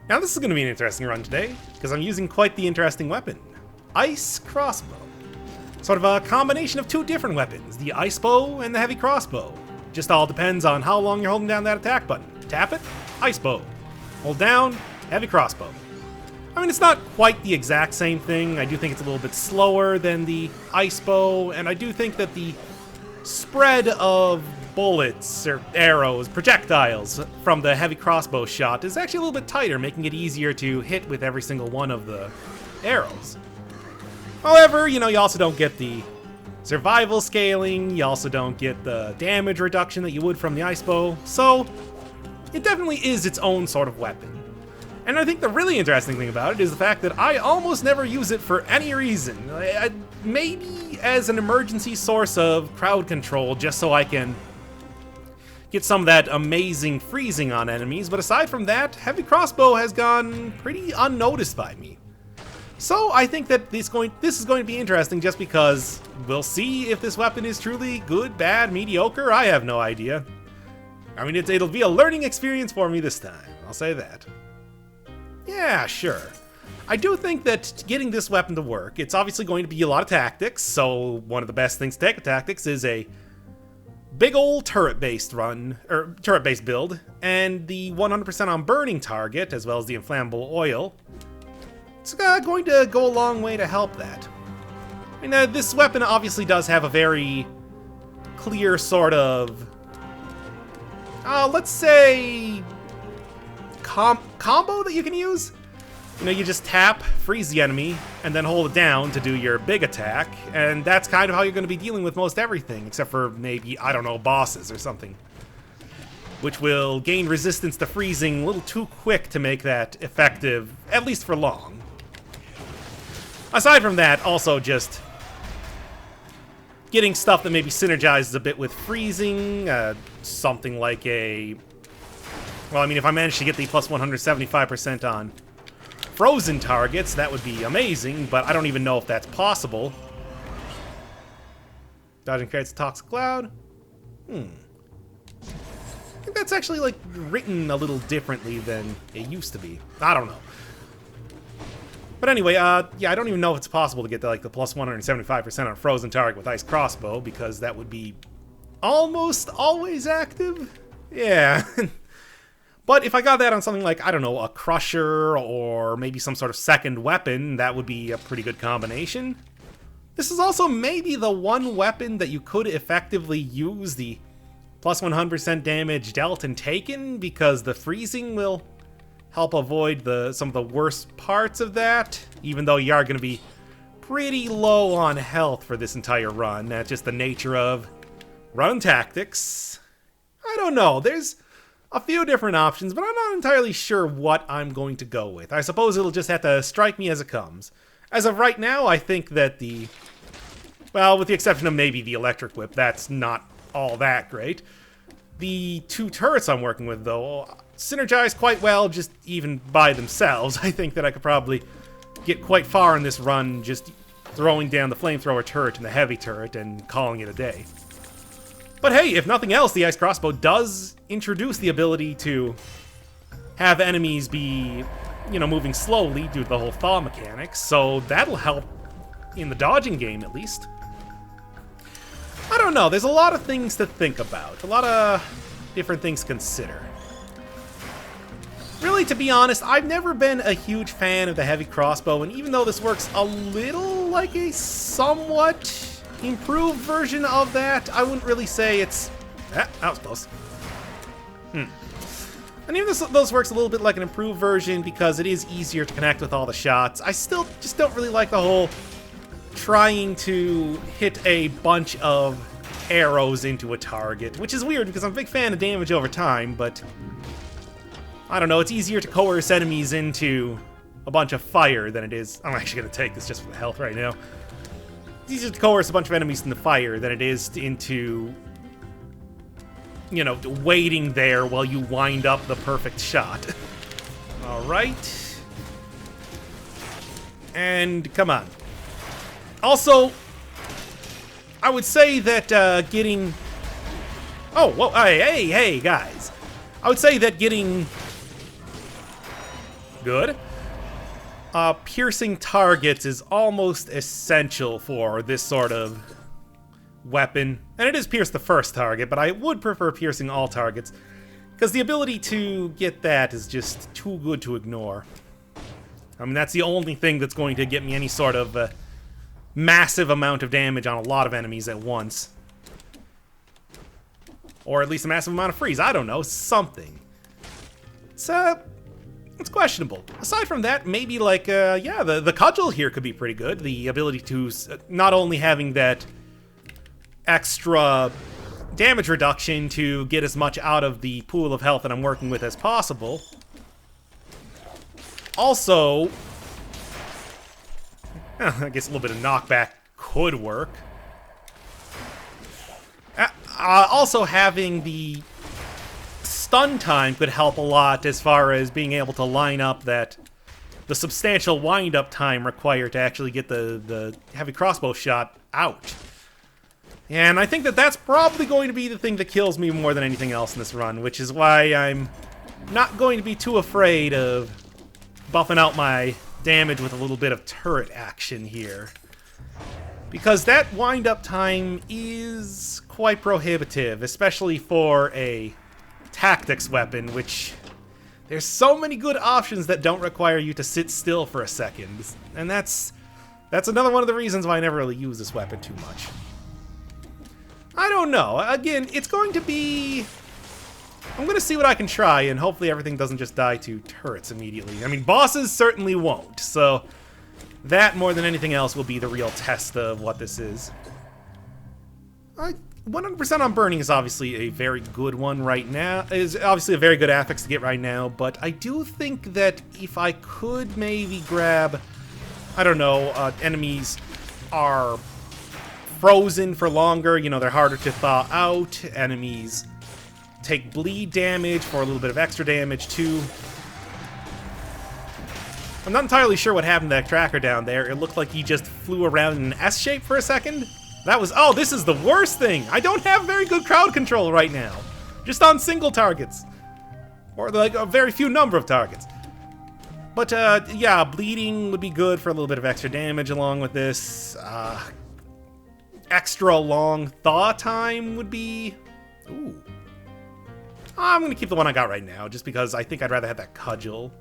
Now this is going to be an interesting run today, because I'm using quite the interesting weapon. IceCrossbow. Sort of a combination of two different weapons, the ice bow and the heavy crossbow. Just all depends on how long you're holding down that attack button. Tap it, ice bow. Hold down, heavy crossbow. I mean, it's not quite the exact same thing. I do think it's a little bit slower than the ice bow, and I do think that the spread of bullets or arrows, projectiles from the heavy crossbow shot is actually a little bit tighter, making it easier to hit with every single one of the arrows. However, you know, you also don't get the survival scaling, you also don't get the damage reduction that you would from the ice bow, so it definitely is its own sort of weapon. And I think the really interesting thing about it is the fact that I almost never use it for any reason. Maybe as an emergency source of crowd control, just so I can get some of that amazing freezing on enemies, but aside from that, heavy crossbow has gone pretty unnoticed by me. So I think that this is going to be interesting just because we'll see if this weapon is truly good, bad, mediocre. I have no idea. I mean, it'll be a learning experience for me this time, I'll say that. Yeah, sure. I do think that getting this weapon to work, it's obviously going to be a lot of tactics, so one of the best things to take with tactics is a big old turret-based run, or turret-based build, and the 100% on burning target, as well as the inflammable oil. It's going to go a long way to help that. I mean, this weapon obviously does have a very clear sort of, let's say, combo that you can use. You know, you just tap, freeze the enemy, and then hold it down to do your big attack, and that's kind of how you're going to be dealing with most everything, except for maybe, I don't know, bosses or something, which will gain resistance to freezing a little too quick to make that effective, at least for long. Aside from that, also just getting stuff that maybe synergizes a bit with freezing, something like a... Well, I mean, if I manage to get the plus 175% on frozen targets, that would be amazing, but I don't even know if that's possible. Dodging creates a toxic cloud. I think that's actually, like, written a little differently than it used to be. I don't know. But anyway, yeah, I don't even know if it's possible to get like the plus 175% on frozen target with IceCrossbow, because that would be almost always active. Yeah. But if I got that on something like, I don't know, a crusher or maybe some sort of second weapon, that would be a pretty good combination. This is also maybe the one weapon that you could effectively use the plus 100% damage dealt and taken, because the freezing will help avoid some of the worst parts of that, even though you are going to be pretty low on health for this entire run. That's just the nature of run tactics. I don't know, there's a few different options, but I'm not entirely sure what I'm going to go with. I suppose it'll just have to strike me as it comes. As of right now, I think that well, with the exception of maybe the electric whip, that's not all that great. The two turrets I'm working with, though, synergize quite well just even by themselves. I think that I could probably get quite far in this run just throwing down the flamethrower turret and the heavy turret and calling it a day. But hey, if nothing else, the IceCrossbow does introduce the ability to have enemies be, you know, moving slowly due to the whole thaw mechanics, so that'll help in the dodging game at least. I don't know, there's a lot of things to think about, a lot of different things to consider. Really, to be honest, I've never been a huge fan of the heavy crossbow, and even though this works a little like a somewhat improved version of that, I wouldn't really say it's... that was close. And even those works a little bit like an improved version because it is easier to connect with all the shots. I still just don't really like the whole trying to hit a bunch of arrows into a target, which is weird because I'm a big fan of damage over time, but I don't know, it's easier to coerce enemies into a bunch of fire than it is... I'm actually going to take this just for the health right now. It's easier to coerce a bunch of enemies into fire than it is into, you know, waiting there while you wind up the perfect shot. Alright. And come on. Also, I would say that getting... Oh, whoa, hey, guys. I would say that getting good. Piercing targets is almost essential for this sort of weapon. And it is pierce the first target, but I would prefer piercing all targets, because the ability to get that is just too good to ignore. I mean, that's the only thing that's going to get me any sort of massive amount of damage on a lot of enemies at once. Or at least a massive amount of freeze. I don't know, something. It's questionable. Aside from that, maybe like, yeah, the cudgel here could be pretty good. The ability to, not only having that extra damage reduction to get as much out of the pool of health that I'm working with as possible. Also, I guess a little bit of knockback could work. Also having the stun time could help a lot as far as being able to line up the substantial wind-up time required to actually get the heavy crossbow shot out. And I think that that's probably going to be the thing that kills me more than anything else in this run, which is why I'm not going to be too afraid of buffing out my damage with a little bit of turret action here. Because that wind-up time is quite prohibitive, especially for a tactics weapon, which there's so many good options that don't require you to sit still for a second. And that's another one of the reasons why I never really use this weapon too much. I don't know. Again, it's going to be... I'm going to see what I can try, and hopefully everything doesn't just die to turrets immediately. I mean, bosses certainly won't, so that, more than anything else, will be the real test of what this is. 100% on burning is obviously a very good one right now. Is obviously a very good affix to get right now, but I do think that if I could maybe grab, I don't know, enemies are frozen for longer, you know, they're harder to thaw out, enemies take bleed damage for a little bit of extra damage too. I'm not entirely sure what happened to that tracker down there. It looked like he just flew around in an S shape for a second. That was, oh, this is the worst thing. I don't have very good crowd control right now. Just on single targets. Or like a very few number of targets. But yeah, bleeding would be good for a little bit of extra damage along with this. Extra long thaw time would be... Ooh. I'm going to keep the one I got right now, just because I think I'd rather have that cudgel.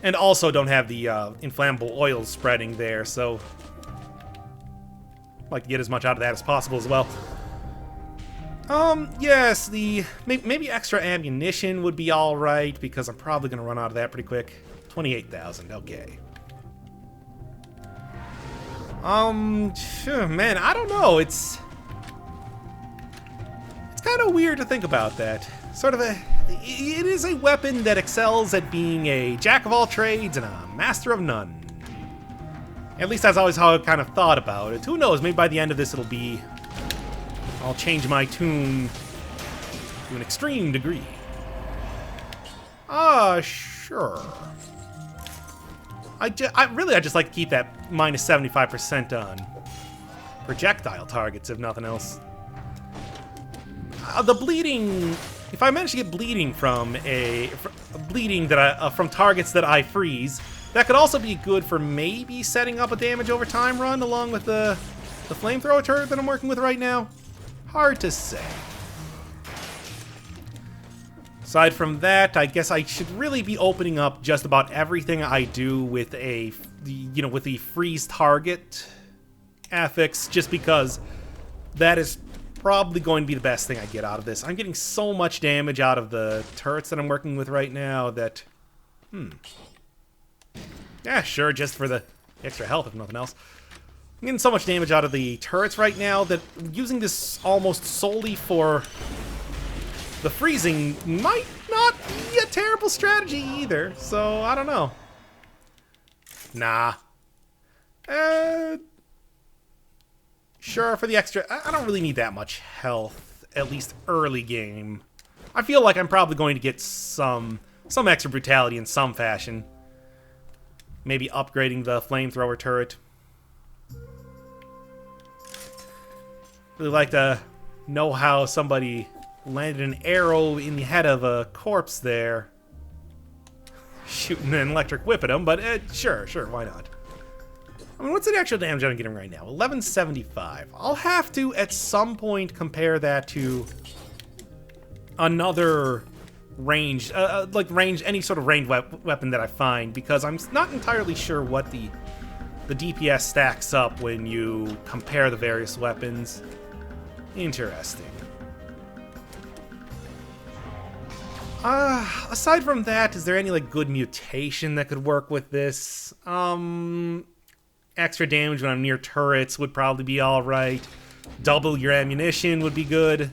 And also don't have the inflammable oils spreading there, so... I'd like to get as much out of that as possible as well. Yes, maybe extra ammunition would be alright, because I'm probably going to run out of that pretty quick. 28,000, okay. Man, I don't know. It's kind of weird to think about that. It is a weapon that excels at being a jack of all trades and a master of none. At least that's always how I kind of thought about it. Who knows, maybe by the end of this I'll change my tune to an extreme degree. Sure. I just like to keep that minus 75% on projectile targets, if nothing else. The bleeding, if I manage to get bleeding from from targets that I freeze, that could also be good for maybe setting up a damage over time run along with the flamethrower turret that I'm working with right now. Hard to say. Aside from that, I guess I should really be opening up just about everything I do with with the freeze target affix, just because that is probably going to be the best thing I get out of this. I'm getting so much damage out of the turrets that I'm working with right now that, yeah, sure, just for the extra health, if nothing else. I'm getting so much damage out of the turrets right now that using this almost solely for the freezing might not be a terrible strategy either, so I don't know. Nah. Sure, for the extra... I don't really need that much health, at least early game. I feel like I'm probably going to get some extra brutality in some fashion. Maybe upgrading the flamethrower turret. Really like to know how somebody landed an arrow in the head of a corpse there. shooting an electric whip at him, but sure, why not? I mean, what's the actual damage I'm getting right now? 1175. I'll have to, at some point, compare that to another range, any sort of ranged weapon that I find, because I'm not entirely sure what the DPS stacks up when you compare the various weapons. Interesting. Aside from that, is there any, like, good mutation that could work with this? Extra damage when I'm near turrets would probably be alright. Double your ammunition would be good.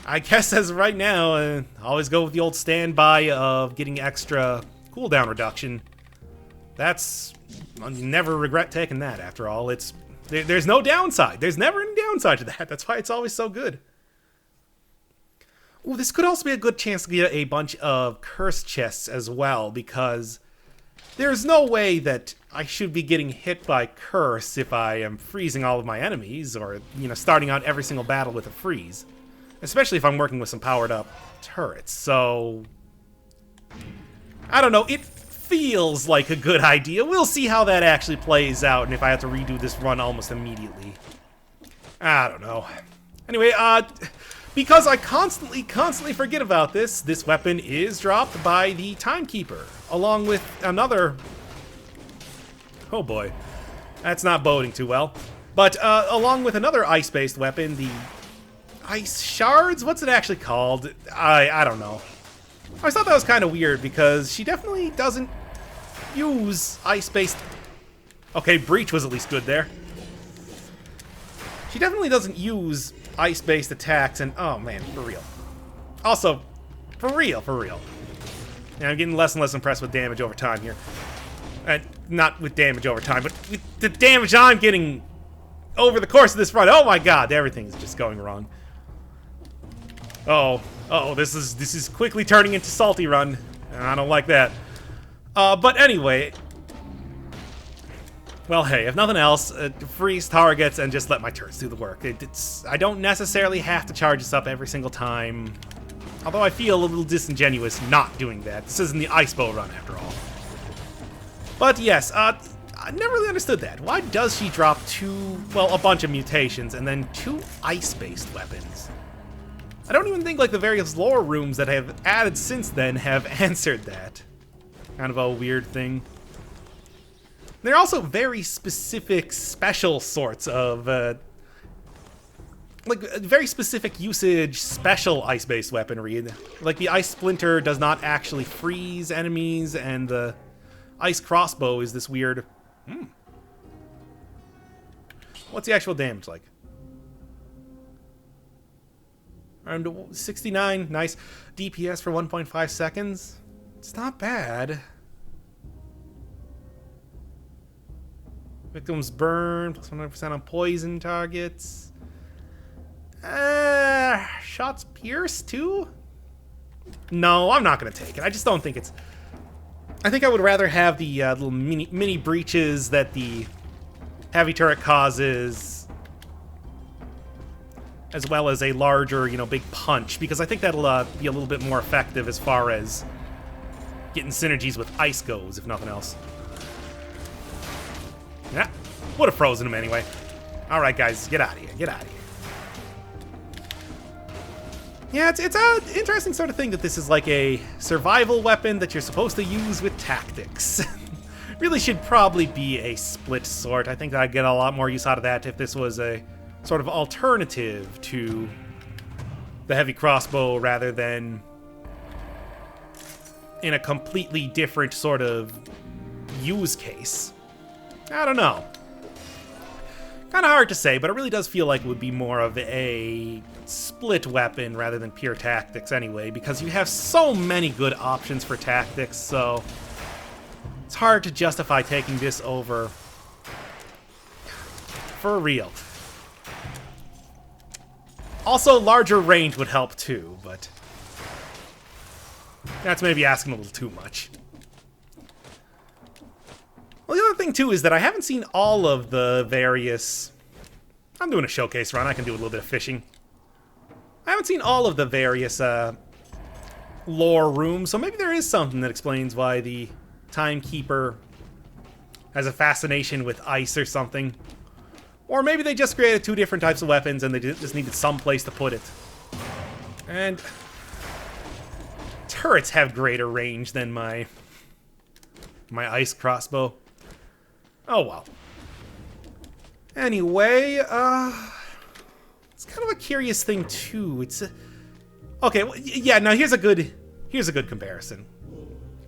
I guess as of right now, always go with the old standby of getting extra cooldown reduction. That's... you never regret taking that, after all. There's no downside. There's never any downside to that. That's why it's always so good. Ooh, this could also be a good chance to get a bunch of curse chests as well, because there's no way that I should be getting hit by curse if I am freezing all of my enemies, or, you know, starting out every single battle with a freeze. Especially if I'm working with some powered up turrets, so... I don't know, it feels like a good idea. We'll see how that actually plays out, and if I have to redo this run almost immediately. I don't know. Anyway, because I constantly forget about this weapon is dropped by the Timekeeper, along with another... Oh boy, that's not boding too well. But along with another ice-based weapon, the Ice Shards? What's it actually called? I don't know. I always thought that was kind of weird, because she definitely doesn't use ice-based... Okay, Breach was at least good there. She definitely doesn't use ice-based attacks, and oh man, for real. Also, for real. Yeah, I'm getting less and less impressed with damage over time here. Not with damage over time, but with the damage I'm getting over the course of this run. Oh my god, everything's just going wrong. Uh-oh, this is quickly turning into Salty Run, and I don't like that. But anyway, well, hey, if nothing else, freeze targets and just let my turrets do the work. I don't necessarily have to charge this up every single time, although I feel a little disingenuous not doing that. This isn't the IceBow run, after all. But yes, I never really understood that. Why does she drop a bunch of mutations and then 2 ice-based weapons? I don't even think, like, the various lore rooms that have added since then have answered that. Kind of a weird thing. There are also very specific special sorts of, like, very specific usage special ice-based weaponry. Like, the Ice Splinter does not actually freeze enemies, and the IceCrossbow is this weird... What's the actual damage like? Around 69, nice. DPS for 1.5 seconds. It's not bad. Victims burn, plus 100% on poison targets. Shots pierced too? No, I'm not gonna take it. I just don't think it's... I think I would rather have the little mini breaches that the heavy turret causes, as well as a larger, big punch, because I think that'll be a little bit more effective as far as getting synergies with ice goes, if nothing else. Yeah, would have frozen him anyway. All right, guys, get out of here. Get out of here. Yeah, it's an interesting sort of thing that this is like a survival weapon that you're supposed to use with tactics. Really should probably be a split sort. I think I'd get a lot more use out of that if this was a sort of alternative to the heavy crossbow rather than in a completely different sort of use case. I don't know. Kind of hard to say, but it really does feel like it would be more of a split weapon rather than pure tactics anyway, because you have so many good options for tactics, so it's hard to justify taking this over for real. Also, larger range would help too, but that's maybe asking a little too much. Well, the other thing too is that I haven't seen all of the various... I'm doing a showcase run, I can do a little bit of fishing. I haven't seen all of the various lore room, so maybe there is something that explains why the Timekeeper has a fascination with ice or something. Or maybe they just created two different types of weapons and they just needed some place to put it. And turrets have greater range than my IceCrossbow. Oh well. Anyway, it's kind of a curious thing too. It's okay. Well, yeah. Now here's a good comparison.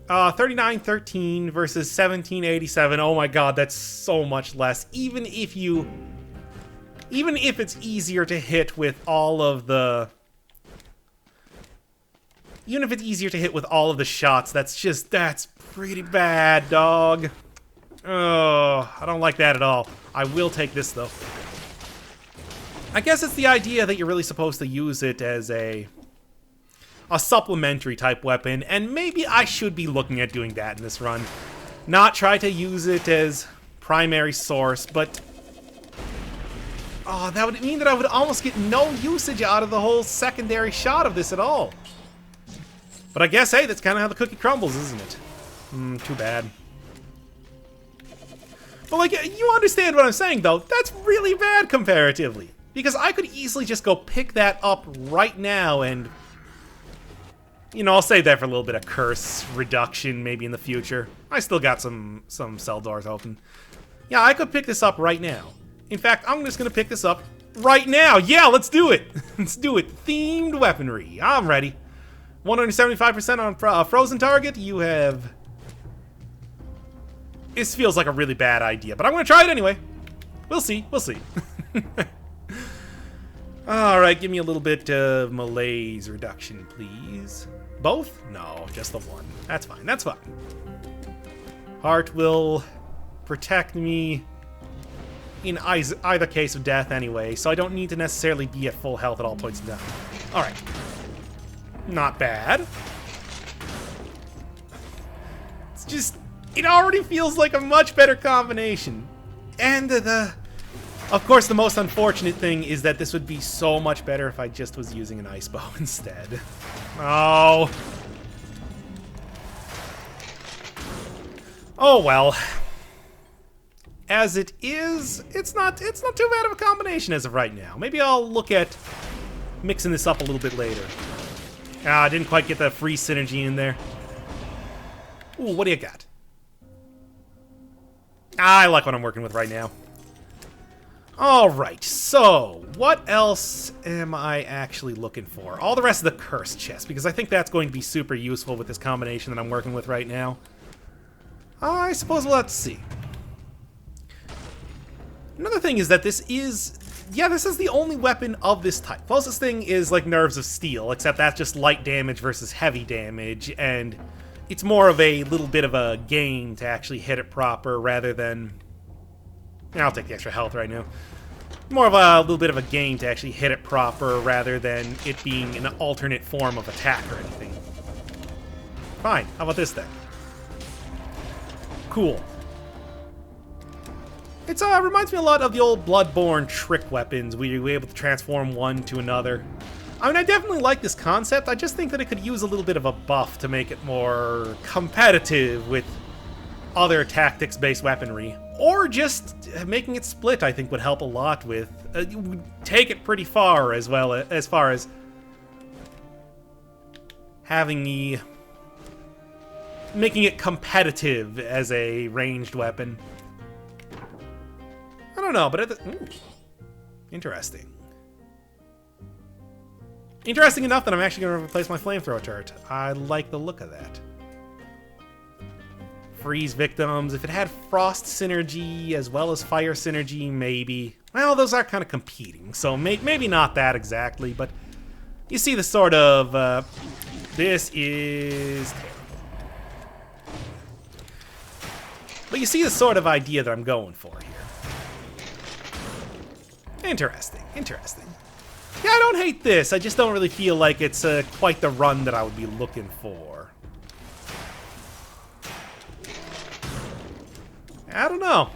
3913 versus 1787. Oh my God, that's so much less. Even if it's easier to hit with all of the shots, that's pretty bad, dog. Oh, I don't like that at all. I will take this though. I guess it's the idea that you're really supposed to use it as a supplementary type weapon, and maybe I should be looking at doing that in this run. Not try to use it as primary source, but oh, that would mean that I would almost get no usage out of the whole secondary shot of this at all. But I guess, hey, that's kind of how the cookie crumbles, isn't it? Too bad. But, like, you understand what I'm saying, though. That's really bad comparatively. Because I could easily just go pick that up right now and, you know, I'll save that for a little bit of curse reduction maybe in the future. I still got some cell doors open. Yeah, I could pick this up right now. In fact, I'm just going to pick this up right now. Yeah, let's do it. Let's do it. Themed weaponry. I'm ready. 175% on frozen target. You have... This feels like a really bad idea, but I'm going to try it anyway. We'll see. We'll see. Alright, give me a little bit of malaise reduction, please. Both? No, just the one. That's fine. That's fine. Heart will protect me in either case of death anyway, so I don't need to necessarily be at full health at all points in time. Alright. Not bad. It's just... It already feels like a much better combination. And of course, the most unfortunate thing is that this would be so much better if I just was using an ice bow instead. Oh. Oh well. As it is, it's not too bad of a combination as of right now. Maybe I'll look at mixing this up a little bit later. Ah, I didn't quite get the free synergy in there. Ooh, what do you got? I like what I'm working with right now. Alright, so what else am I actually looking for? All the rest of the curse chest, because I think that's going to be super useful with this combination that I'm working with right now. I suppose we'll have to see. Another thing is that this is... Yeah, this is the only weapon of this type. Closest thing is like Nerves of Steel, except that's just light damage versus heavy damage, and it's more of a little bit of a game to actually hit it proper rather than... I'll take the extra health right now. More of a little bit of a game to actually hit it proper rather than it being an alternate form of attack or anything. Fine, how about this then? Cool. It reminds me a lot of the old Bloodborne trick weapons where you were able to transform one to another. I mean, I definitely like this concept. I just think that it could use a little bit of a buff to make it more competitive with other tactics-based weaponry. Or just making it split, I think, would help a lot with... would take it pretty far as well, as far as having the... making it competitive as a ranged weapon. I don't know, but... Ooh, interesting. Interesting enough that I'm actually going to replace my flamethrower turret. I like the look of that. Freeze victims. If it had frost synergy as well as fire synergy, maybe. Well, those are kind of competing, so maybe not that exactly, but you see the sort of... this is terrible. But you see the sort of idea that I'm going for here. Interesting, interesting. Yeah, I don't hate this. I just don't really feel like it's quite the run that I would be looking for. I don't know.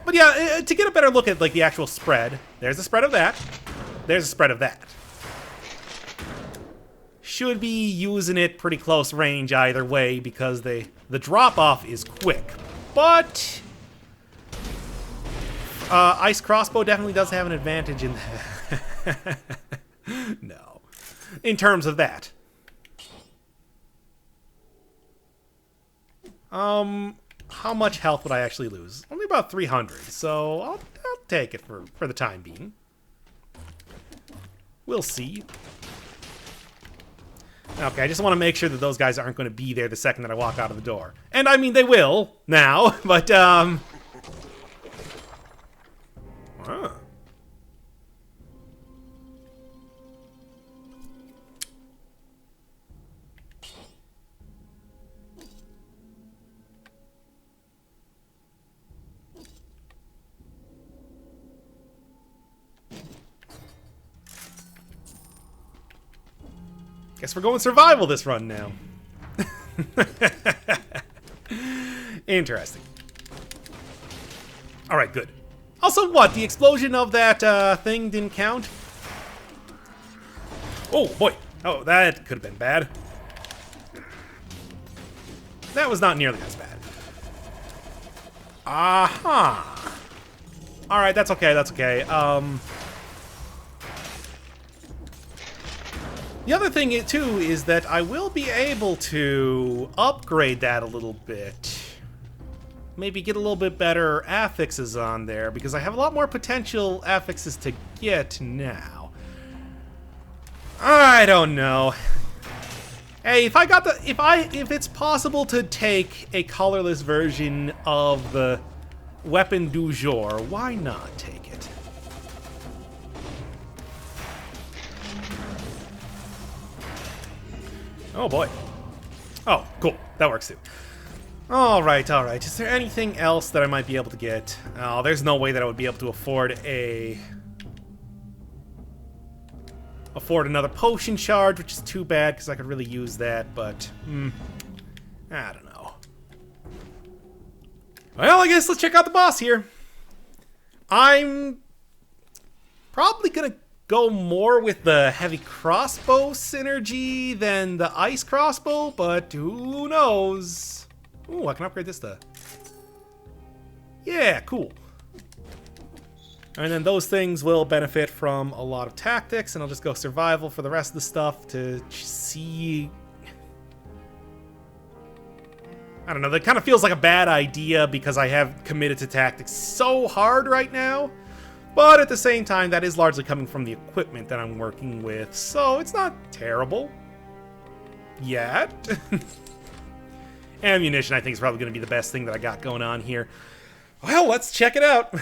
But yeah, to get a better look at like the actual spread, there's a spread of that. There's a spread of that. should be using it pretty close range either way because the drop-off is quick. But IceCrossbow definitely does have an advantage in that. No. In terms of that. How much health would I actually lose? Only about 300, so I'll take it for the time being. We'll see. Okay, I just want to make sure that those guys aren't going to be there the second that I walk out of the door. And I mean, they will now, but huh. Guess we're going survival this run now. Interesting. Alright, good. Also, what? The explosion of that thing didn't count? Oh, boy. Oh, that could have been bad. That was not nearly as bad. Aha. Alright, that's okay, that's okay. The other thing, too, is that I will be able to upgrade that a little bit. Maybe get a little bit better affixes on there, because I have a lot more potential affixes to get now. I don't know. Hey, if it's possible to take a colorless version of the weapon du jour, why not take it? Oh boy. Oh, cool. That works too. Alright, alright. Is there anything else that I might be able to get? Oh, there's no way that I would be able to afford another potion charge, which is too bad because I could really use that, but I don't know. Well, I guess let's check out the boss here. I'm probably gonna go more with the heavy crossbow synergy than the ice crossbow, but who knows? Ooh, I can upgrade this to... Yeah, cool. And then those things will benefit from a lot of tactics, and I'll just go survival for the rest of the stuff to see... I don't know, that kind of feels like a bad idea because I have committed to tactics so hard right now. But at the same time, that is largely coming from the equipment that I'm working with, so it's not terrible. Yet. Ammunition, I think, is probably going to be the best thing that I got going on here. Well, let's check it out.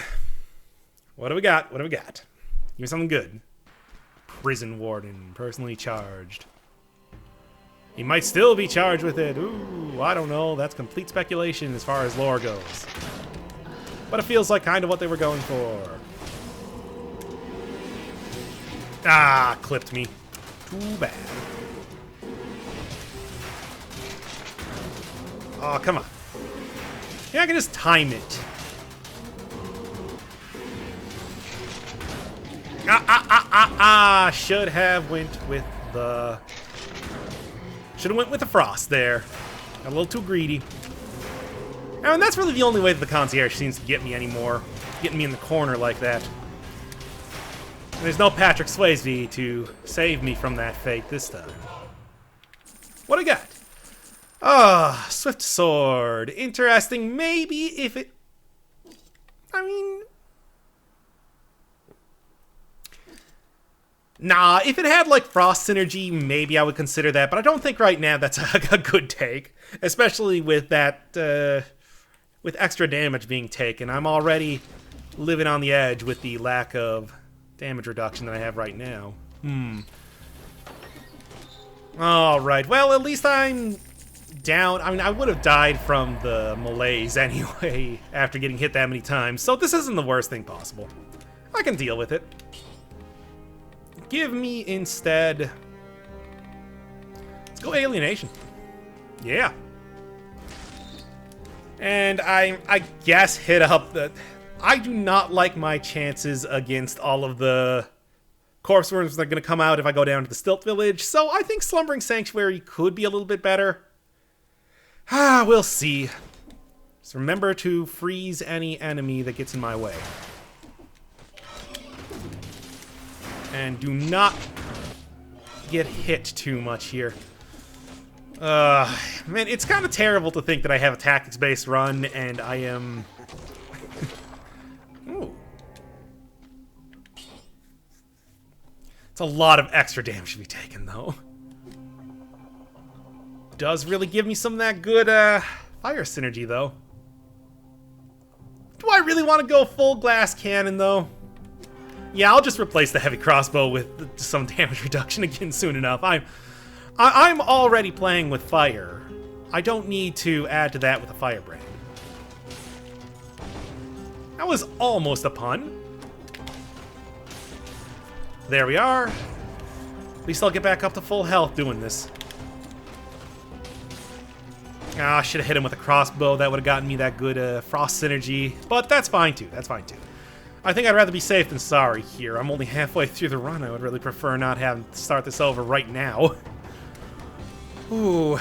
What do we got? What do we got? Give me something good. Prison Warden, personally charged. He might still be charged with it. Ooh, I don't know. That's complete speculation as far as lore goes. But it feels like kind of what they were going for. Ah, clipped me. Too bad. Oh, come on. Yeah, I can just time it. Should have went with the... Should have went with the frost there. Got a little too greedy. And that's really the only way that the concierge seems to get me anymore. Getting me in the corner like that. There's no Patrick Swayze to save me from that fate this time. What do I got? Ah, Swift Sword. Interesting. Maybe if it... I mean... Nah, if it had, like, Frost Synergy, maybe I would consider that, but I don't think right now that's a good take. Especially with that, with extra damage being taken. I'm already living on the edge with the lack of damage reduction that I have right now. Alright, well, at least I'm down. I mean, I would have died from the malaise anyway after getting hit that many times, so this isn't the worst thing possible. I can deal with it. Give me instead... Let's go Alienation. Yeah. And I guess hit up the... I do not like my chances against all of the Corpse worms are going to come out if I go down to the Stilt Village, so I think Slumbering Sanctuary could be a little bit better. We'll see. Just remember to freeze any enemy that gets in my way. And do not get hit too much here. Man, it's kind of terrible to think that I have a tactics-based run, and I am... Ooh. It's a lot of extra damage to be taken, though. Does really give me some of that good, fire synergy, though. Do I really want to go full glass cannon, though? Yeah, I'll just replace the heavy crossbow with some damage reduction again soon enough. I'm already playing with fire. I don't need to add to that with a firebrand. That was almost a pun. There we are. At least I'll get back up to full health doing this. Ah, I should have hit him with a crossbow. That would have gotten me that good frost synergy. But that's fine too. That's fine too. I think I'd rather be safe than sorry here. I'm only halfway through the run. I would really prefer not having to start this over right now. Ooh.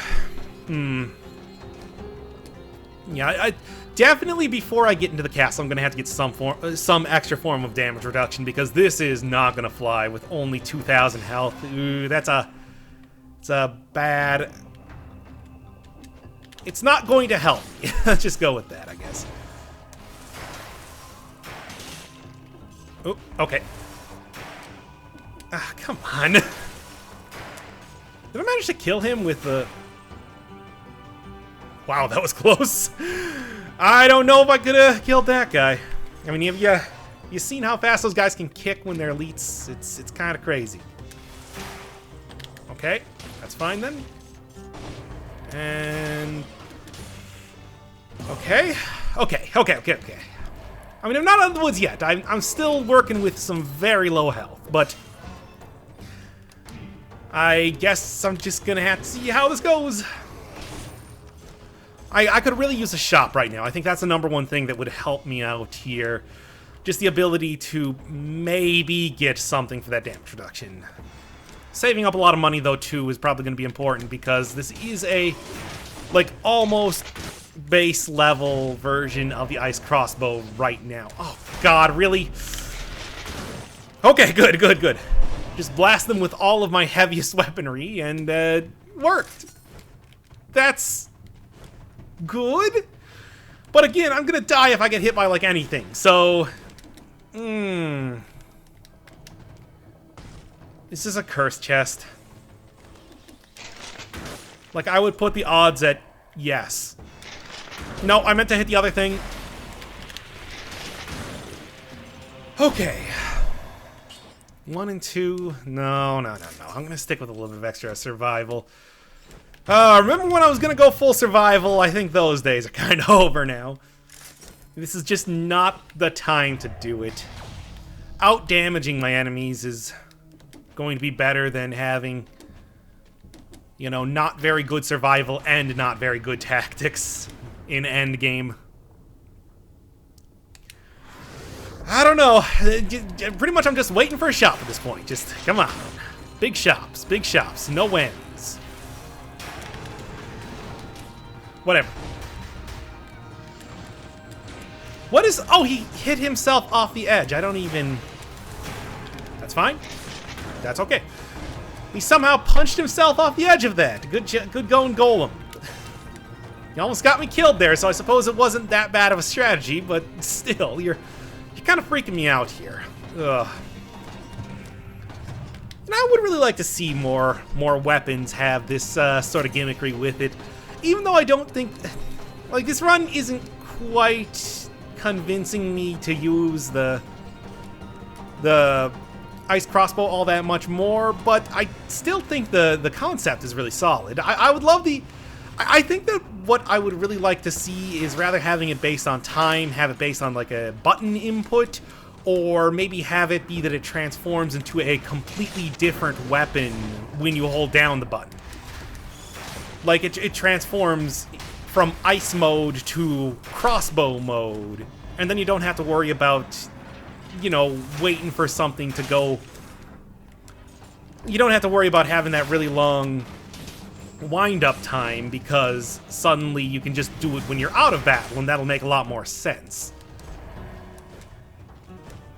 Yeah, I definitely before I get into the castle, I'm gonna have to get some extra form of damage reduction because this is not gonna fly with only 2,000 health. Ooh, it's a bad. It's not going to help. Let's just go with that, I guess. Oh, okay. Ah, come on. Did I manage to kill him with the... Wow, that was close. I don't know if I could have killed that guy. I mean, have you seen how fast those guys can kick when they're elites? It's kind of crazy. Okay, that's fine then. And... Okay. I mean, I'm not out of the woods yet. I'm still working with some very low health, but... I guess I'm just gonna have to see how this goes. I could really use a shop right now. I think that's the #1 thing that would help me out here. Just the ability to maybe get something for that damage reduction. Saving up a lot of money, though, too, is probably going to be important because this is a, like, almost base level version of the IceCrossbow right now. Oh, God, really? Okay, good. Just blast them with all of my heaviest weaponry, and worked. That's good. But again, I'm gonna die if I get hit by, like, anything, so... This is a curse chest. Like, I would put the odds at yes. No, I meant to hit the other thing. Okay. 1 and 2. No. I'm gonna stick with a little bit of extra survival. Remember when I was gonna go full survival? I think those days are kind of over now. This is just not the time to do it. Out-damaging my enemies is going to be better than having, you know, not very good survival and not very good tactics in endgame. I don't know. Pretty much I'm just waiting for a shop at this point. Just, come on. Big shops, no wins. Whatever. What is... Oh, he hit himself off the edge. I don't even... That's fine. That's okay. He somehow punched himself off the edge of that. Good going, Golem. You almost got me killed there, so I suppose it wasn't that bad of a strategy, but still, you're kind of freaking me out here. Ugh. And I would really like to see more weapons have this sort of gimmickry with it. Even though I don't think... Like, this run isn't quite convincing me to use the IceCrossbow all that much more, but I still think the concept is really solid. I would love the... I think that what I would really like to see is rather having it based on time, have it based on like a button input, or maybe have it be that it transforms into a completely different weapon when you hold down the button. Like it transforms from ice mode to crossbow mode, and then you don't have to worry about, you know, waiting for something to go you don't have to worry about having that really long wind-up time, because suddenly you can just do it when you're out of battle, and that'll make a lot more sense.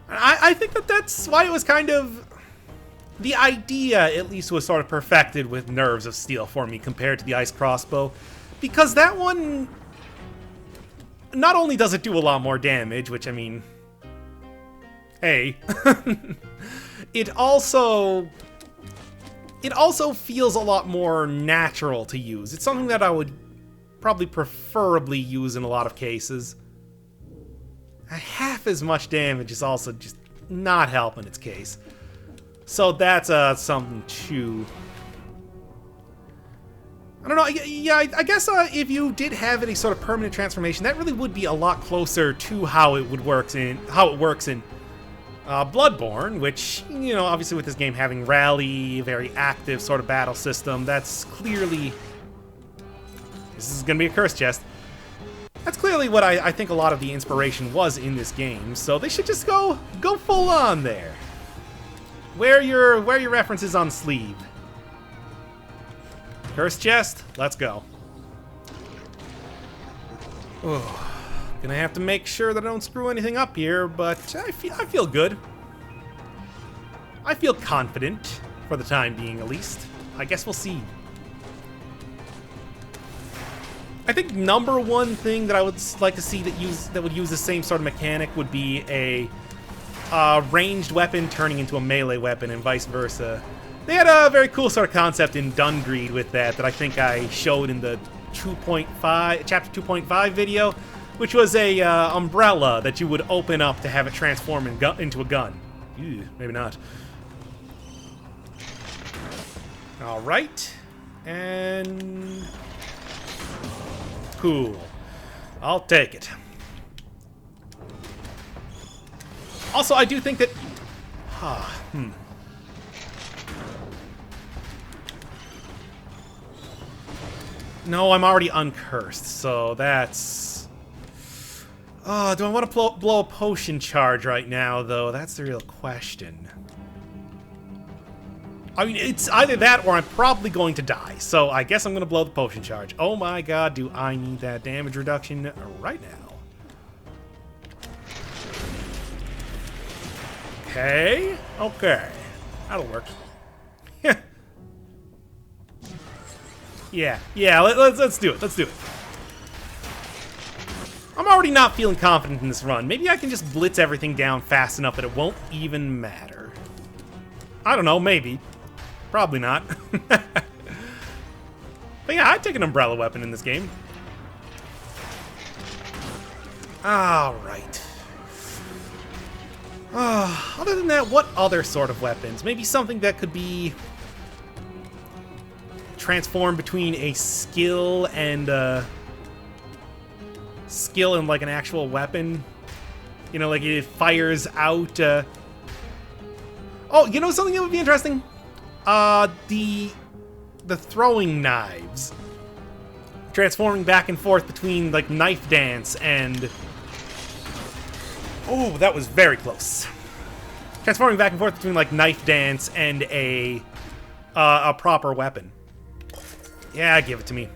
I think that's why it was kind of... The idea, at least, was sort of perfected with Nerves of Steel for me compared to the IceCrossbow, because that one... Not only does it do a lot more damage, which, I mean... Hey. It also feels a lot more natural to use. It's something that I would probably preferably use in a lot of cases. Half as much damage is also just not helping its case. So that's something too. I don't know. Yeah, I guess if you did have any sort of permanent transformation, that really would be a lot closer to how it works in Bloodborne, which, you know, obviously with this game having rally, very active sort of battle system, that's clearly... This is going to be a curse chest. That's clearly what I think a lot of the inspiration was in this game, so they should just go full on there. Wear your references on sleeve. Curse chest, let's go. Oh, gonna have to make sure that I don't screw anything up here, but I feel good. I feel confident, for the time being at least. I guess we'll see. I think number one thing that I would like to see that would use the same sort of mechanic would be a ranged weapon turning into a melee weapon and vice versa. They had a very cool sort of concept in Dungreed with that I think I showed in the chapter 2.5 video, which was a umbrella that you would open up to have it transform into a gun. Ew, maybe not. All right, and cool. I'll take it. Also, I do think that... No, I'm already uncursed, so that's... Oh, do I want to blow a potion charge right now, though? That's the real question. I mean, it's either that or I'm probably going to die, so I guess I'm going to blow the potion charge. Oh my god, do I need that damage reduction right now. Okay, okay. That'll work. Yeah, let's do it, let's do it. I'm already not feeling confident in this run. Maybe I can just blitz everything down fast enough that it won't even matter. I don't know, maybe. Probably not. But yeah, I'd take an umbrella weapon in this game. Alright. Other than that, what other sort of weapons? Maybe something that could be transformed between a skill and like an actual weapon. You know, like it fires out. Oh, you know something that would be interesting? The throwing knives. Transforming back and forth between like knife dance and... Oh, that was very close. Transforming back and forth between like knife dance and a proper weapon. Yeah, give it to me.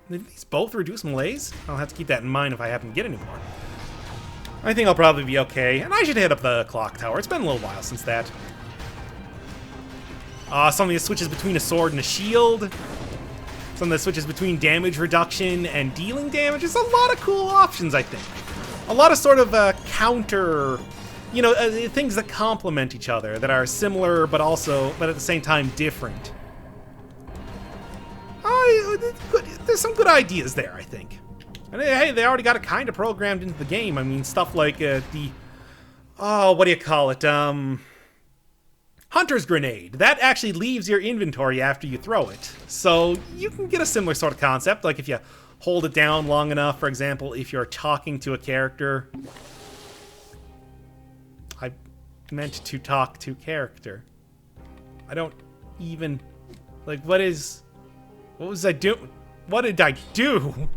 Did these both reduce malaise? I'll have to keep that in mind if I happen to get any more. I think I'll probably be okay, and I should hit up the clock tower. It's been a little while since that. Something that switches between a sword and a shield. Something that switches between damage reduction and dealing damage. There's a lot of cool options, I think. A lot of sort of counter, you know, things that complement each other, that are similar but at the same time different. There's some good ideas there, I think. And hey, they already got it kind of programmed into the game. I mean, stuff like what do you call it? Hunter's Grenade. That actually leaves your inventory after you throw it. So you can get a similar sort of concept, like if you hold it down long enough, for example, if you're talking to a character. I meant to talk to character. I don't even... Like, what was I doing? What did I do?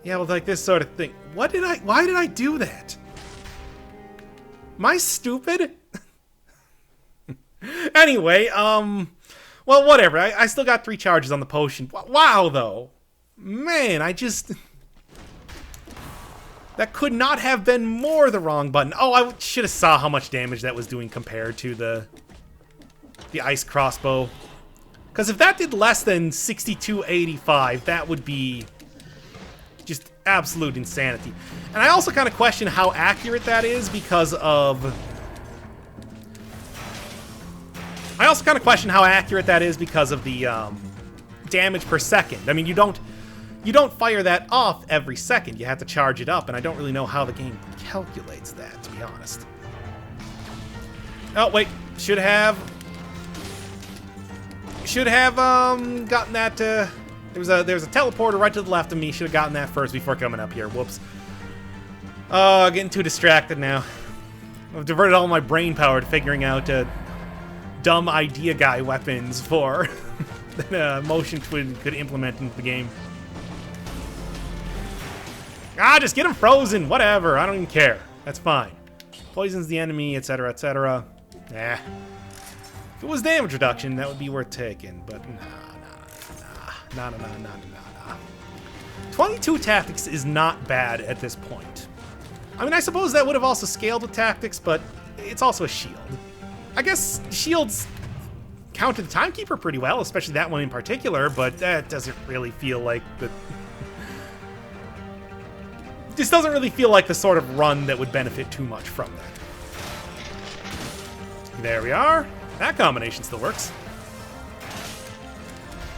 Yeah, well, like this sort of thing. Why did I do that? Am I stupid? Anyway, well, whatever. I still got 3 charges on the potion. Wow, though. Man, that could not have been more the wrong button. Oh, I should have saw how much damage that was doing compared to the IceCrossbow. Because if that did less than 6285, that would be just absolute insanity. And I also kind of question how accurate that is because of... the damage per second. I mean, you don't fire that off every second. You have to charge it up, and I don't really know how the game calculates that, to be honest. Oh, wait. Should have gotten that, there was a teleporter right to the left of me. Should have gotten that first before coming up here. Whoops. Getting too distracted now. I've diverted all my brain power to figuring out, dumb idea guy weapons for that Motion Twin could implement into the game. Just get him frozen. Whatever. I don't even care. That's fine. Poisons the enemy, etc., etc. If it was damage reduction, that would be worth taking, but nah. 22 tactics is not bad at this point. I mean, I suppose that would have also scaled with tactics, but it's also a shield. I guess shields counter the Timekeeper pretty well, especially that one in particular, but that doesn't really feel like the... This doesn't really feel like the sort of run that would benefit too much from that. There we are. That combination still works.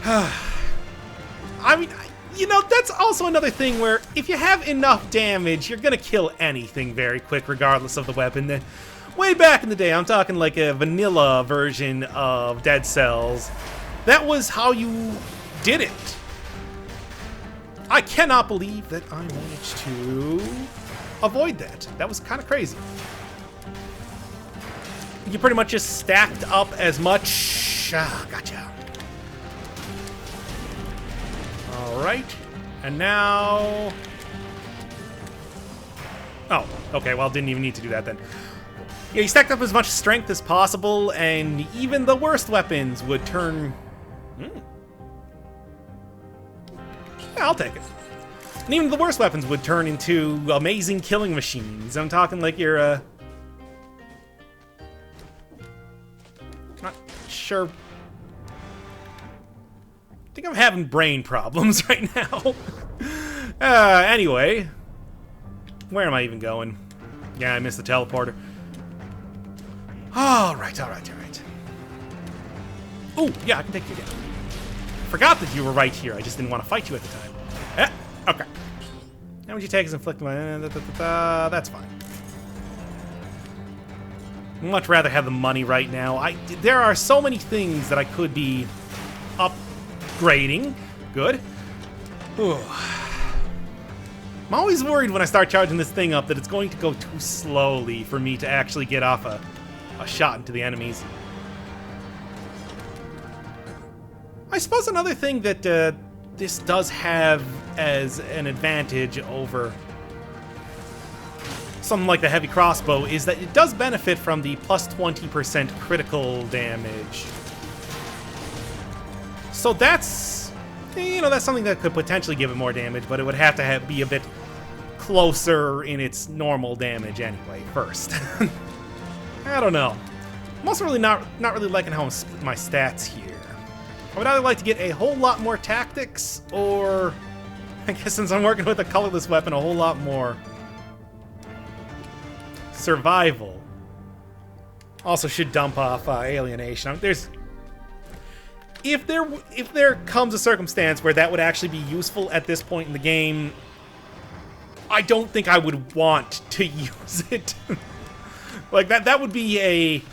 I mean, you know, that's also another thing where if you have enough damage, you're gonna kill anything very quick, regardless of the weapon. Way back in the day, I'm talking like a vanilla version of Dead Cells. That was how you did it. I cannot believe that I managed to avoid that. That was kind of crazy. You pretty much just stacked up as much... gotcha. Alright. And now... Oh, okay, well, didn't even need to do that then. Yeah, you stacked up as much strength as possible, and even the worst weapons would turn... Yeah, I'll take it. And even the worst weapons would turn into amazing killing machines. I'm talking like your, not sure... I think I'm having brain problems right now. Anyway. Where am I even going? Yeah, I missed the teleporter. Alright. Oh, yeah, I can take you down. Forgot that you were right here. I just didn't want to fight you at the time. Okay. How much you take is inflicting my... that's fine. I'd much rather have the money right now. There are so many things that I could be upgrading. Good. Ooh. I'm always worried when I start charging this thing up that it's going to go too slowly for me to actually get off a shot into the enemies. I suppose another thing that this does have as an advantage over something like the heavy crossbow is that it does benefit from the plus 20% critical damage. So that's, you know, that's something that could potentially give it more damage, but it would have to be a bit closer in its normal damage anyway, first. I don't know. I'm also really not really liking how I'm splitting my stats here. I would either like to get a whole lot more tactics, or I guess since I'm working with a colorless weapon, a whole lot more survival. Also should dump off alienation. If there comes a circumstance where that would actually be useful at this point in the game, I don't think I would want to use it. Like that would be a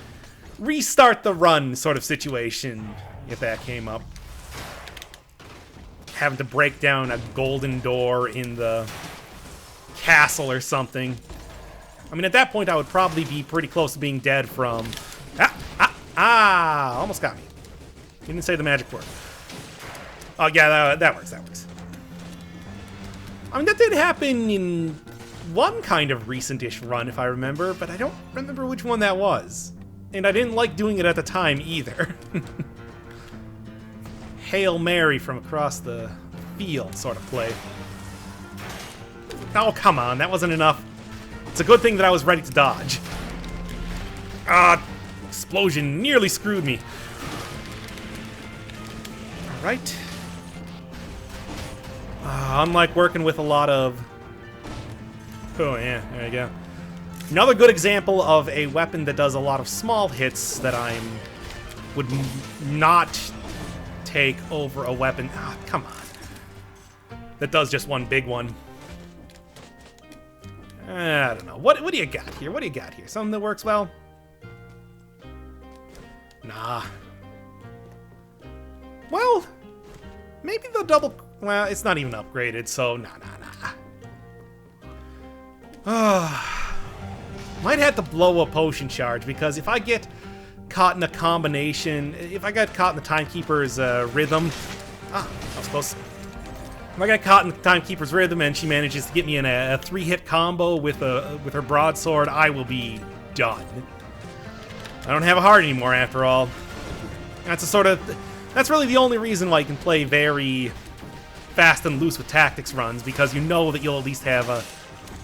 restart the run sort of situation if that came up. Having to break down a golden door in the castle or something. I mean, at that point, I would probably be pretty close to being dead from... Almost got me. You didn't say the magic word. Oh, yeah, that works. I mean, that did happen in one kind of recent-ish run, if I remember, but I don't remember which one that was. And I didn't like doing it at the time either. Hail Mary from across the field sort of play. Oh, come on, that wasn't enough. It's a good thing that I was ready to dodge. Ah, explosion nearly screwed me. Alright. Unlike working with a lot of... Oh, yeah, there you go. Another good example of a weapon that does a lot of small hits that would not take over a weapon. Ah, come on. That does just one big one. I don't know. What do you got here? What do you got here? Something that works well? Nah. Well, maybe the double... Well, it's not even upgraded, so nah. Might have to blow a potion charge, because if I get caught in a combination... If I get caught in the Timekeeper's rhythm... Ah, that was close. If I get caught in the Timekeeper's rhythm and she manages to get me in a 3-hit combo with her broadsword, I will be done. I don't have a heart anymore, after all. That's really the only reason why you can play very fast and loose with tactics runs, because you know that you'll at least have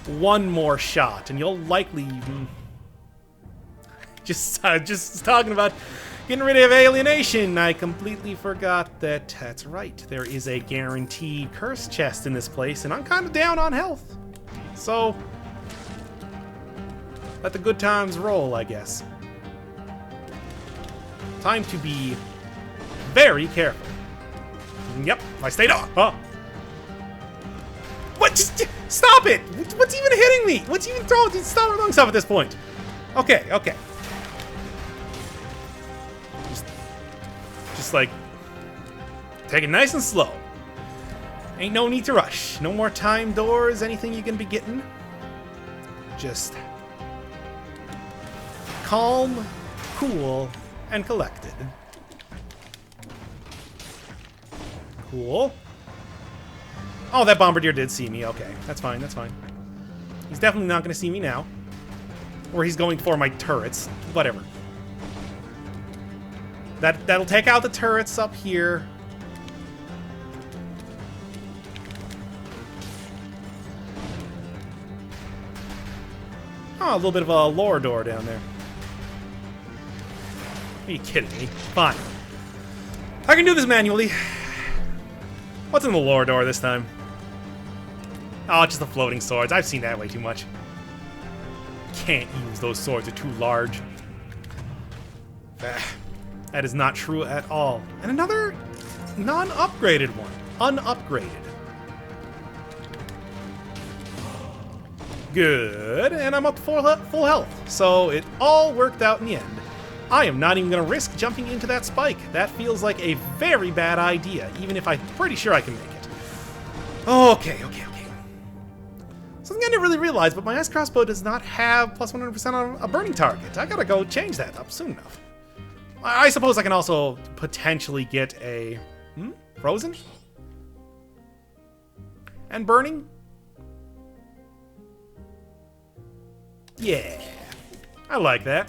one more shot, and you'll likely... Just talking about getting rid of alienation, I completely forgot that, that's right, there is a guaranteed curse chest in this place, and I'm kind of down on health. So, let the good times roll, I guess. Time to be very careful. Yep, I stayed on. Oh. What? Just stop it! What's even hitting me? What's even throwing? Stop throwing stuff at this point. Okay. Just like, take it nice and slow. Ain't no need to rush. No more time doors, anything you can be getting. Just calm, cool, and collected. Cool. Oh, that bombardier did see me. Okay, that's fine, that's fine. He's definitely not going to see me now. Or he's going for my turrets. Whatever. That'll take out the turrets up here. Oh, a little bit of a lower door down there. Are you kidding me? Fine. I can do this manually. What's in the lower door this time? Oh, just the floating swords. I've seen that way too much. Can't use those swords. They're too large. That is not true at all. And another non-upgraded one. Unupgraded. Good. And I'm up to full health. So it all worked out in the end. I am not even going to risk jumping into that spike. That feels like a very bad idea, even if I'm pretty sure I can make it. Okay. Something I didn't really realize, but my IceCrossbow does not have plus 100% on a burning target. I gotta go change that up soon enough. I suppose I can also potentially get a... Frozen? And burning? Yeah. I like that.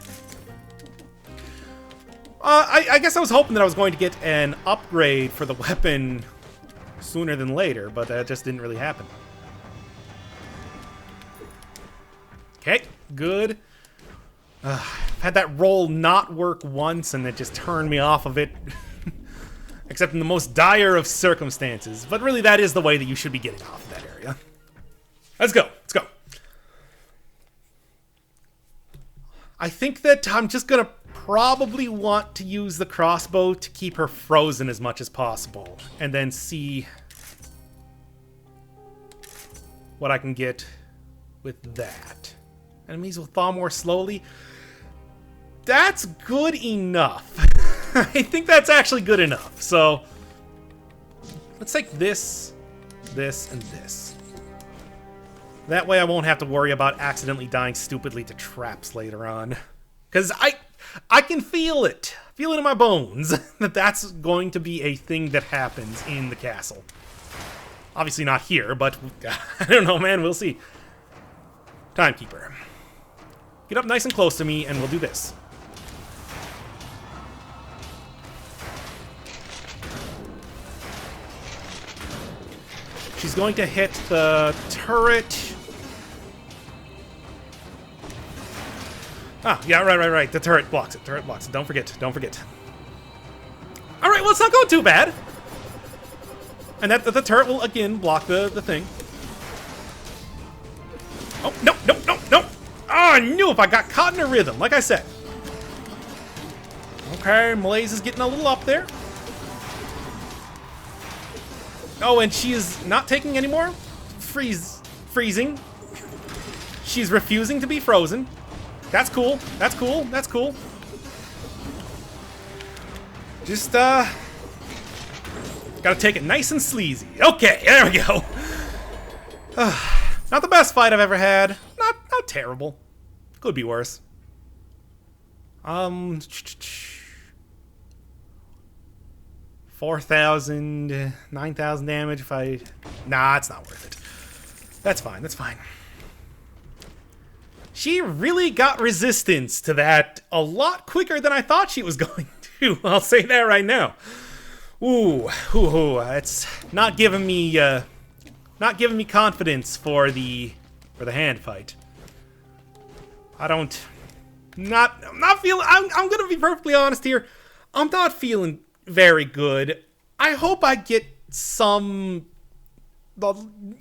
I guess I was hoping that I was going to get an upgrade for the weapon sooner than later, but that just didn't really happen. Okay, good. I've had that roll not work once, and it just turned me off of it. Except in the most dire of circumstances. But really, that is the way that you should be getting off of that area. Let's go. I think that I'm just gonna probably want to use the crossbow to keep her frozen as much as possible. And then see what I can get with that. Enemies will thaw more slowly. That's good enough. I think that's actually good enough. So let's take this, this, and this. That way I won't have to worry about accidentally dying stupidly to traps later on. Because I can feel it. Feel it in my bones that that's going to be a thing that happens in the castle. Obviously not here, but I don't know, man. We'll see. Timekeeper. Get up nice and close to me, and we'll do this. she's going to hit the turret. Ah, yeah, right. The turret blocks it. Don't forget. All right, well, it's not going too bad. And that the turret will again block the thing. Oh, no. Oh, I knew if I got caught in a rhythm, like I said. Okay, Malaise is getting a little up there. Oh, and she is not taking any more freezing. She's refusing to be frozen. That's cool. Just, gotta take it nice and sleazy. Okay, there we go. Not the best fight I've ever had. Not terrible. Could be worse. 4,000, 9,000 damage if I... Nah, it's not worth it. That's fine. She really got resistance to that a lot quicker than I thought she was going to. I'll say that right now. Ooh, it's not giving me confidence for the hand fight. I'm not feeling. I'm gonna be perfectly honest here. I'm not feeling very good. I hope I get some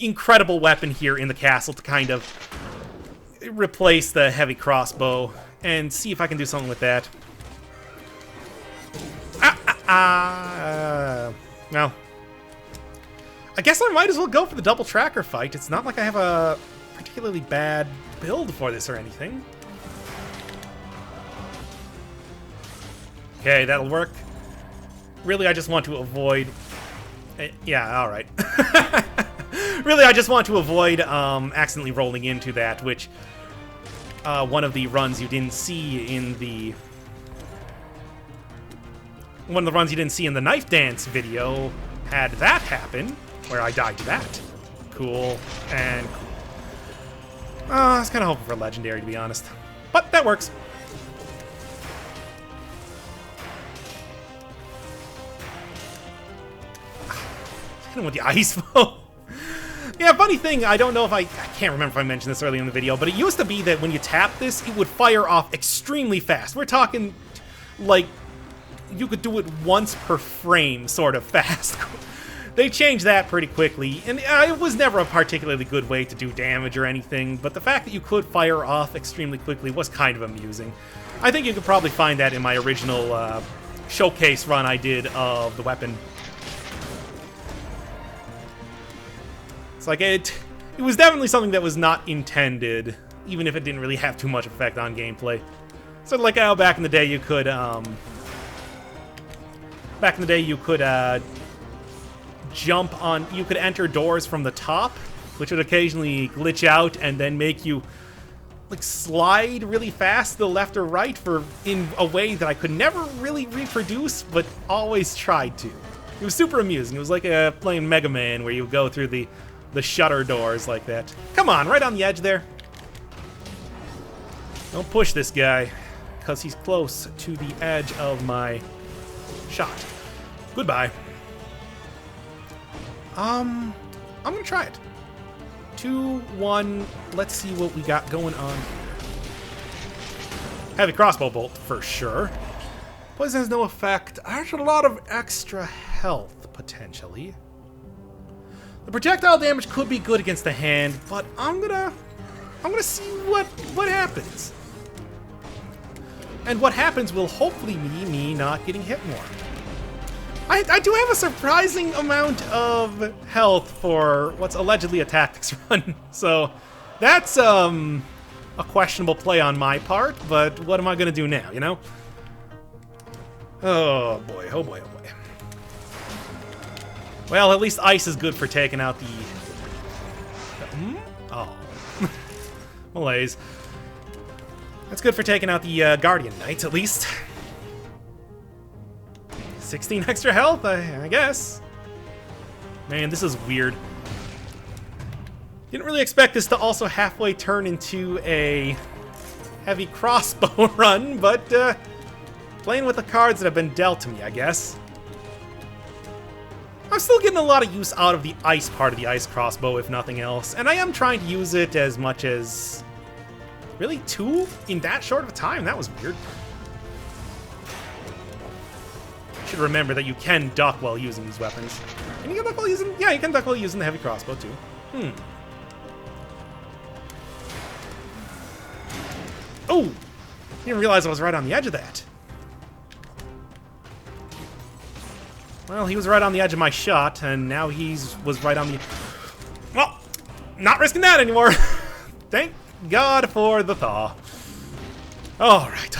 incredible weapon here in the castle to kind of replace the heavy crossbow and see if I can do something with that. Well, I guess I might as well go for the double tracker fight. It's not like I have a particularly bad build for this or anything. Okay, that'll work. Really, I just want to avoid... Yeah, alright. Really, I just want to avoid accidentally rolling into that, which one of the runs you didn't see in the... One of the runs you didn't see in the knife dance video had that happen, where I died to that. Cool, and... I was kind of hoping for legendary, to be honest. But that works. With the ice bow. Yeah, funny thing, I don't know if I can't remember if I mentioned this earlier in the video, but it used to be that when you tap this, it would fire off extremely fast. We're talking, like, you could do it once per frame, sort of fast. They changed that pretty quickly, and it was never a particularly good way to do damage or anything, but the fact that you could fire off extremely quickly was kind of amusing. I think you could probably find that in my original showcase run I did of the weapon. Like, it was definitely something that was not intended, even if it didn't really have too much effect on gameplay. Sort of like how back in the day you could, jump on, you could enter doors from the top, which would occasionally glitch out and then make you, like, slide really fast to the left or right in a way that I could never really reproduce, but always tried to. It was super amusing. It was like playing Mega Man, where you go through the shutter doors like that. Come on, right on the edge there. Don't push this guy, because he's close to the edge of my shot. Goodbye. I'm gonna try it. 2, 1, let's see what we got going on here. Heavy crossbow bolt, for sure. Poison has no effect. There's a lot of extra health, potentially. The projectile damage could be good against the hand, but I'm gonna see what happens. And what happens will hopefully be me not getting hit more. I do have a surprising amount of health for what's allegedly a tactics run, so that's a questionable play on my part, but what am I gonna do now, you know? Oh boy, oh boy, oh boy. Well, at least ice is good for taking out the... Oh. Malaise. That's good for taking out the Guardian Knights, at least. 16 extra health, I guess. Man, this is weird. Didn't really expect this to also halfway turn into a heavy crossbow run, but playing with the cards that have been dealt to me, I guess. I'm still getting a lot of use out of the ice part of the IceCrossbow, if nothing else, and I am trying to use it as much as... Really? 2 in that short of a time? That was weird. Should remember that you can duck while using these weapons. Can you duck while using... Yeah, you can duck while using the heavy crossbow, too. Oh! Didn't realize I was right on the edge of that. Well, he was right on the edge of my shot, and now was right on the... Well, not risking that anymore. Thank God for the thaw. Alright.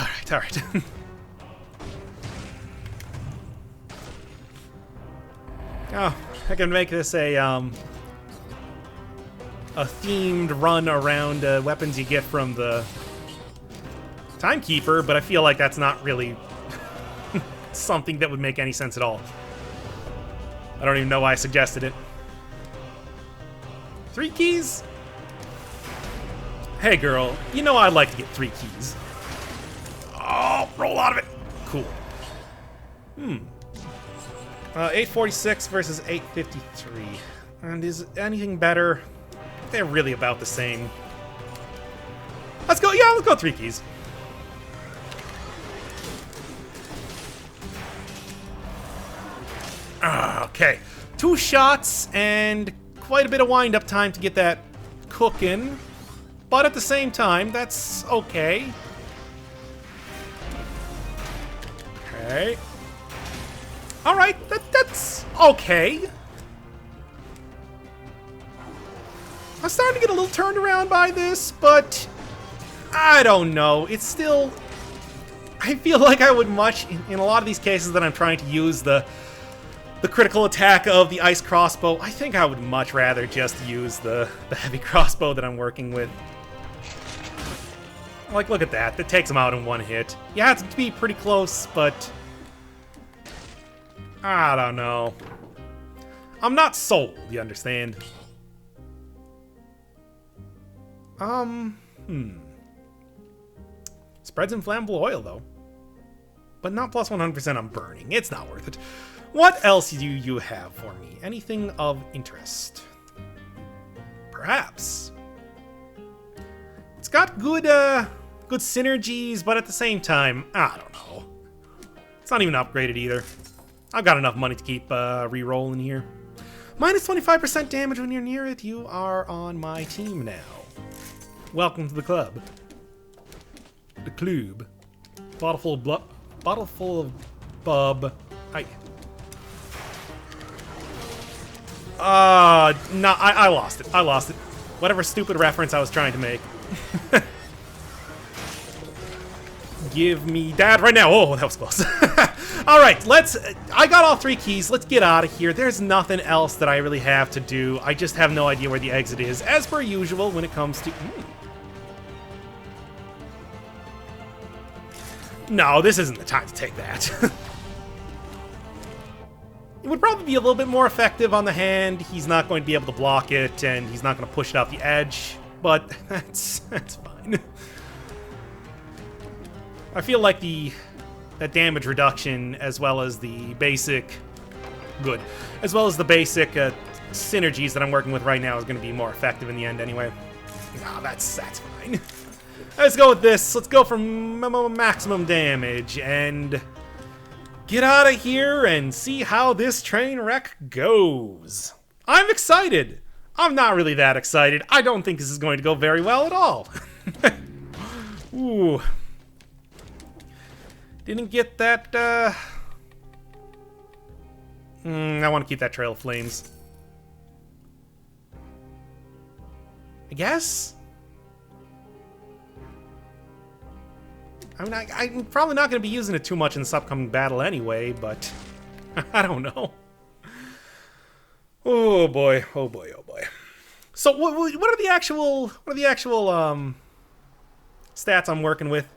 Oh, I can make this a themed run around weapons you get from the Timekeeper, but I feel like that's not really something that would make any sense at all. I don't even know why I suggested it. 3 keys? Hey girl, you know I'd like to get 3 keys. Oh, roll out of it. Cool. 846 versus 853. And is anything better? They're really about the same. Let's go, yeah, let's go 3 keys. Okay, 2 shots and quite a bit of wind-up time to get that cooking. But at the same time, that's okay. Okay. Alright, that's okay. I'm starting to get a little turned around by this, but I don't know. It's still... I feel like I would much, in a lot of these cases that I'm trying to use the critical attack of the IceCrossbow, I think I would much rather just use the heavy crossbow that I'm working with. Like, look at that. That takes him out in 1 hit. You have to be pretty close, but... I don't know. I'm not sold, you understand? Spreads inflammable oil, though. But not plus 100% on burning. It's not worth it. What else do you have for me? Anything of interest? Perhaps. It's got good synergies, but at the same time, I don't know. It's not even upgraded either. I've got enough money to keep re-rolling here. Minus 25% damage when you're near it. You are on my team now. Welcome to the club. The club. Bottle full of bub. No, I lost it. I lost it. Whatever stupid reference I was trying to make. Give me that right now. Oh, that was close. All right, I got all 3 keys. Let's get out of here. There's nothing else that I really have to do. I just have no idea where the exit is, as per usual when it comes to... No, this isn't the time to take that. It would probably be a little bit more effective on the hand. He's not going to be able to block it, and he's not going to push it out the edge, but that's fine. I feel like that damage reduction, as well as the basic... Good. As well as the basic synergies that I'm working with right now is going to be more effective in the end anyway. No, that's fine. Let's go with this. Let's go for maximum damage and get out of here and see how this train wreck goes. I'm excited. I'm not really that excited. I don't think this is going to go very well at all. Ooh. Didn't get that, I want to keep that Trail of Flames. I guess? I mean, I'm probably not going to be using it too much in this upcoming battle anyway, but I don't know. Oh boy, oh boy, oh boy. So what are the actual stats I'm working with?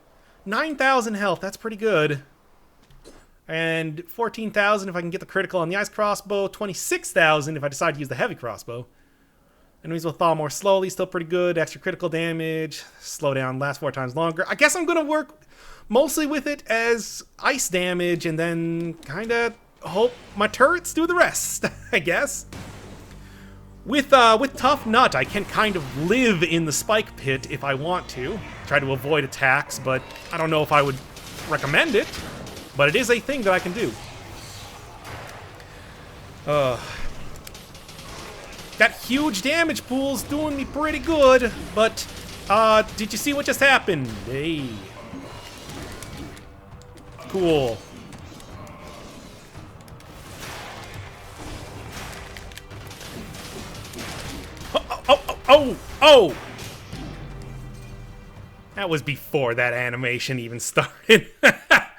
9,000 health, that's pretty good. And 14,000 if I can get the critical on the IceCrossbow, 26,000 if I decide to use the heavy crossbow. Enemies will thaw more slowly, still pretty good. Extra critical damage, slow down, lasts 4 times longer. I guess I'm gonna work mostly with it as ice damage and then kinda hope my turrets do the rest, I guess. With Tough Nut, I can kind of live in the spike pit if I want to. Try to avoid attacks, but I don't know if I would recommend it. But it is a thing that I can do. That huge damage pool's doing me pretty good, but did you see what just happened? Hey. Cool. Oh! That was before that animation even started.